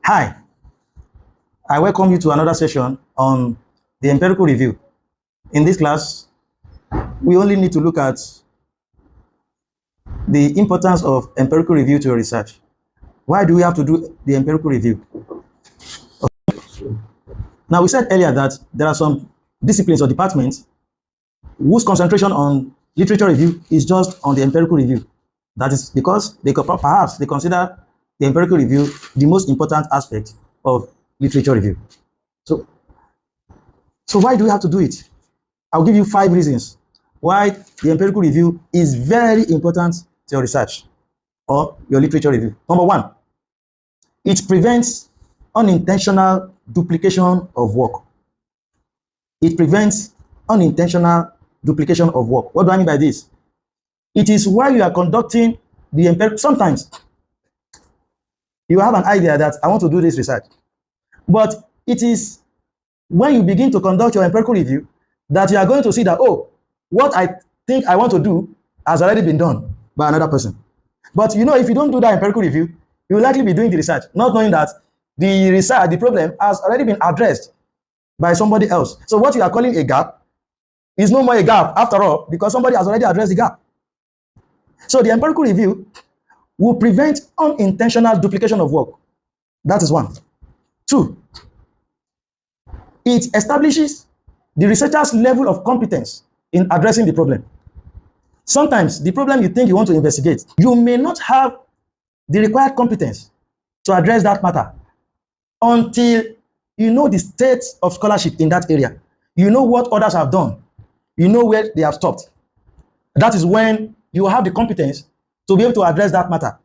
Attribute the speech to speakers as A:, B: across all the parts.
A: Hi, I welcome you to another session on the empirical review. In this class, we only need to look at the importance of empirical review to your research. Why do we have to do the empirical review? Now, we said earlier that there are some disciplines or departments whose concentration on literature review is just on the empirical review. That is because perhaps they consider the empirical review the most important aspect of literature review. So why do we have to do it? I'll give you 5 reasons why the empirical review is very important to your research or your literature review. Number 1, it prevents unintentional duplication of work. It prevents unintentional duplication of work. What do I mean by this? It is while you are conducting the empirical, sometimes you have an idea that I want to do this research, but it is when you begin to conduct your empirical review that you are going to see that, oh, what I think I want to do has already been done by another person. But you know, if you don't do that empirical review, you will likely be doing the research, not knowing that the problem has already been addressed by somebody else. So what you are calling a gap is no more a gap after all, because somebody has already addressed the gap. So the empirical review will prevent unintentional duplication of work. That is 1. 2, it establishes the researcher's level of competence in addressing the problem. Sometimes the problem you think you want to investigate, you may not have the required competence to address that matter until you know the state of scholarship in that area. You know what others have done. You know where they have stopped. That is when you have the competence to be able to address that matter.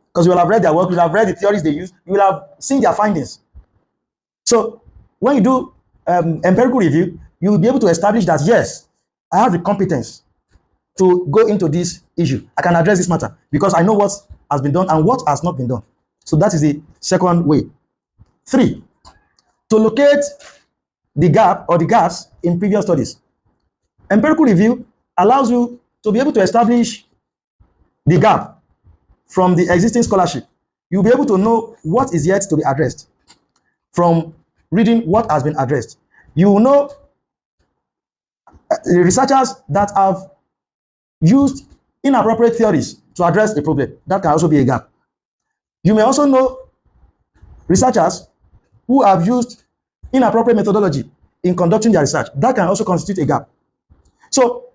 A: Because you will have read their work, you will have read the theories they use, you will have seen their findings. So when you do empirical review, you will be able to establish that, yes, I have the competence to go into this issue. I can address this matter because I know what has been done and what has not been done. So that is the second way. 3, to locate the gap or the gaps in previous studies. Empirical review allows you to be able to establish the gap from the existing scholarship. You'll be able to know what is yet to be addressed from reading what has been addressed. You will know the researchers that have used inappropriate theories to address a problem. That can also be a gap. You may also know researchers who have used inappropriate methodology in conducting their research. That can also constitute a gap. So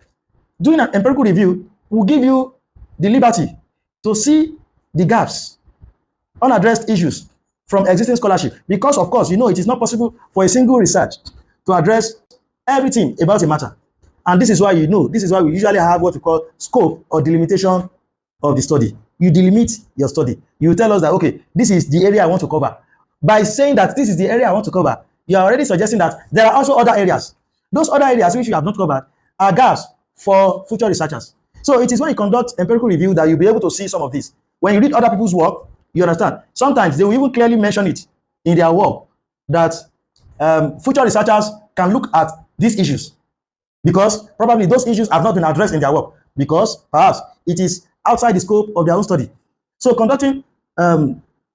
A: doing an empirical review will give you the liberty to see the gaps, unaddressed issues from existing scholarship, because of course, you know, it is not possible for a single research to address everything about a matter. And this is why we usually have what we call scope or delimitation of the study. You delimit your study. You tell us that, okay, this is the area I want to cover. By saying that this is the area I want to cover, you are already suggesting that there are also other areas. Those other areas which you have not covered are gaps for future researchers. So it is when you conduct empirical review that you'll be able to see some of this. When you read other people's work, you understand. Sometimes they will even clearly mention it in their work that future researchers can look at these issues, because probably those issues have not been addressed in their work, because perhaps it is outside the scope of their own study. So conducting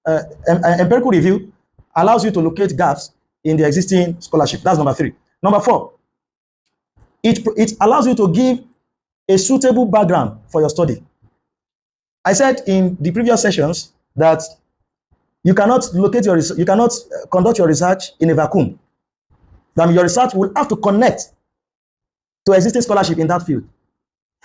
A: empirical review allows you to locate gaps in the existing scholarship. That's number 3. Number 4, it allows you to give a suitable background for your study. I said in the previous sessions that you cannot conduct your research in a vacuum. That your research will have to connect to existing scholarship in that field.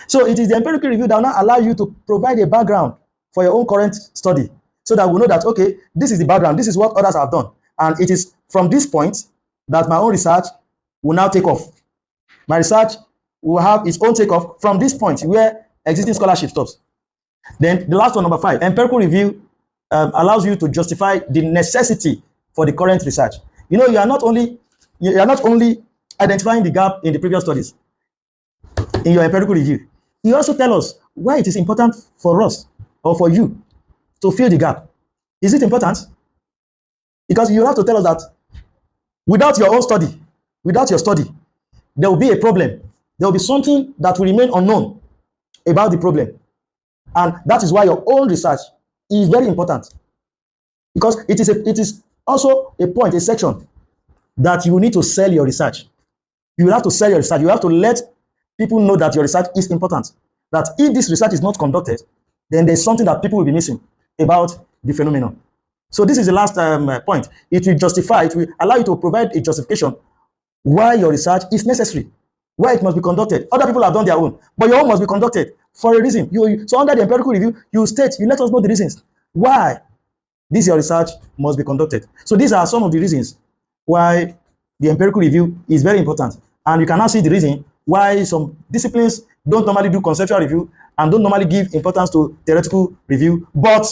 A: So it is the empirical review that will now allow you to provide a background for your own current study, so that we know that, okay, this is the background, this is what others have done, and it is from this point that my own research will now take off. My research will have its own takeoff from this point where existing scholarship stops. Then the last one, number 5, empirical review allows you to justify the necessity for the current research. You know, you are not only identifying the gap in the previous studies in your empirical review, you also tell us why it is important for us or for you to fill the gap. Is it important? Because you have to tell us that without your own study, without your study, there will be a problem. There will be something that will remain unknown about the problem. And that is why your own research is very important. because it is also a point, a section that you need to sell your research. You have to sell your research. You have to let people know that your research is important. That if this research is not conducted, then there's something that people will be missing about the phenomenon. So this is the last point. It will justify, it will allow you to provide a justification why your research is necessary, why it must be conducted. Other people have done their own, but your own must be conducted for a reason. So under the empirical review, you let us know the reasons why this your research must be conducted. So these are some of the reasons why the empirical review is very important. And you can now see the reason why some disciplines don't normally do conceptual review and don't normally give importance to theoretical review, but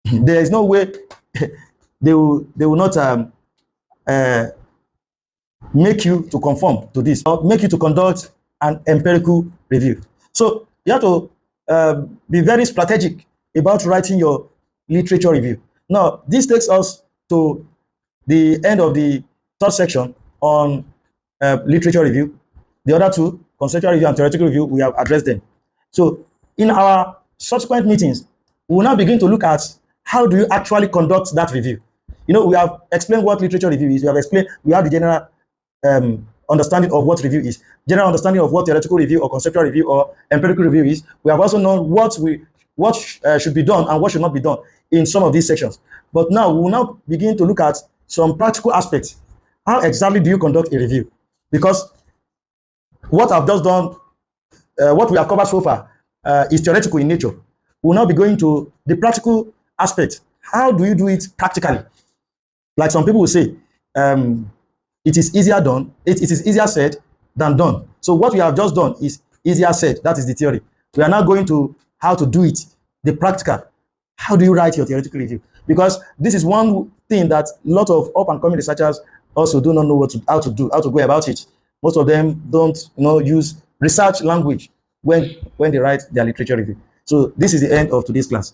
A: there is no way they will not make you to conform to this or make you to conduct an empirical review. So you have to be very strategic about writing your literature review. Now, this takes us to the end of the third section on literature review. The other two, conceptual review and theoretical review, we have addressed them. So in our subsequent meetings, we will now begin to look at how do you actually conduct that review. You know, we have explained what literature review is. We have explained, we have the general understanding of what review is, general understanding of what theoretical review or conceptual review or empirical review is. We have also known what should be done and what should not be done in some of these sections. But now we will now begin to look at some practical aspects. How exactly do you conduct a review? Because what I've just done, what we have covered so far is theoretical in nature. We'll now be going to the practical aspect. How do you do it practically? Like some people will say, it is easier done. It is easier said than done. So what we have just done is easier said. That is the theory. We are now going to how to do it, the practical. How do you write your theoretical review? Because this is one thing that a lot of up-and-coming researchers also do not know how to go about it. Most of them don't use research language when they write their literature review. So this is the end of today's class.